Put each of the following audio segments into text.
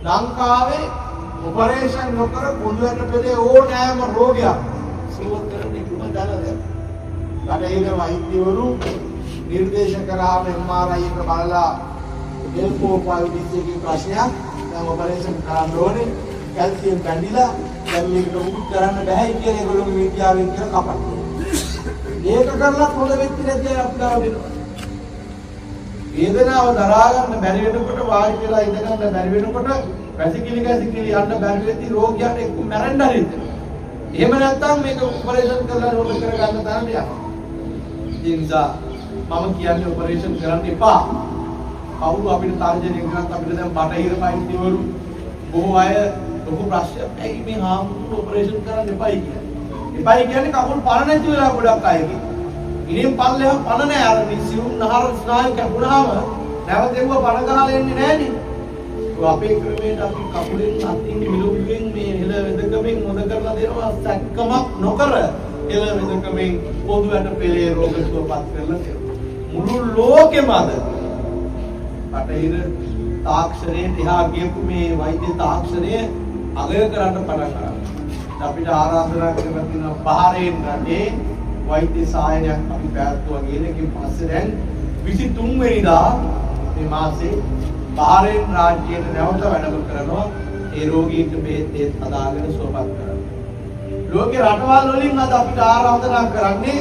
ලංකාවේ ඔපරේෂන් නොකර පොළොවට පෙළේ ඕනෑම රෝගයක් සුව කරන එකම දැනද. රටේ වෛද්‍යවරු නිර්දේශ කරාම MRI එක බලලා L4-5 ප්‍රශ්නයක් දැන් ඔපරේෂන් කරන්න ඕනේ. කැල්සියම් බැඳිලා දැන් මේක උත් කරන්න බෑ කියන ඒගොල්ලෝ විද්‍යාවෙන් කියලා කපනවා. ඒක කරලා හොඳ වෙච්ච නැති අපිට වෙනවා. වේදනාව දරා ගන්න බැරි වෙනකොට වාඩි වෙලා ඉඳ ගන්න බැරි වෙනකොට වැසිකිලි යන්න බැරි වෙද්දී රෝගියාට එක්ක මැරෙන්න හරිනවා. එහෙම නැත්නම් මේක ඔපරේෂන් කරලා රෝග කර ගන්න තරම් යනවා. ඒ නිසා මම කියන්නේ ඔපරේෂන් කරන්න එපා. කවුරු අපිට තර්ජනය කරත් අපිට දැන් බටහිර වෛද්‍යවරු බොහෝ අය ලොකු ප්‍රශ්නයක් ඇයි මේ හාමුදුරුවෝ ඔපරේෂන් කරන්න එපයි කියන්නේ. එපයි කියන්නේ කකුල් පණ නැති වෙලා ගොඩක් අයගේ. ඉනින් පල්ලෙහා පණ නැහැ අර සිවුම් නහර ස්නායු කැපුණාම නැවත ඒව පණ ගහලා එන්නේ නැහනේ. ඒ අපේ ක්‍රමයට අපි කකුලෙන් අතින් මිලුම්ගෙන් මේ හෙළ වෙදකමින් මොද කරලා දෙනවා සැක්කමක් නොකර හෙළ වෙදකමින් පොදුවට පෙළේ රෝග සුවපත් කරලා දෙනවා. මුළු ලෝකෙම අද බටහිර තාක්ෂණයේ දිහා ගියපු මේ වෛද්‍ය තාක්ෂණය අගය කරන්න පටන් ගන්නවා. අපිට ආරාධනා කරලා තියෙනවා බහරේන් රටේ වෛද්‍ය සායනයක් අපි පැවැත්වුවා කියන එකෙන් පස්සේ දැන් 23 වෙනිදා මේ මාසේ බහරේන් රාජ්‍යයට නැවත වැඩම කරනවා ඒ රෝගීන්ට බෙහෙත් හදාගෙන සුවපත් කරනවා. ලෝකේ රටවල් වලින් අද අපිට ආරාධනා කරන්නේ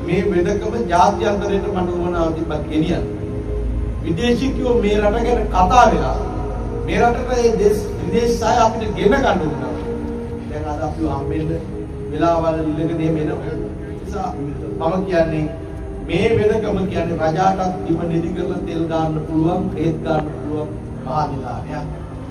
මේ වෙදකම ජාත්‍යන්තරයට මට උවමනාව තිබ්බත් ගෙනියන්න. විදේශිකයෝ මේ රට ගැන කතා වෙලා මේ රටට ඒ විදේශ සාය අපිට ගෙන ගන්න උනවා. දැන් අද අපි හම්බෙන්න වෙලාවල් ඉල්ලගෙන එනවා. නිසා මම කියන්නේ මේ වෙදකම කියන්නේ රජාටත් ඉම නිදි කරලා තෙල් ගන්න පුළුවන්, හේත් ගන්න පුළුවන් මහා නිලාණයක්.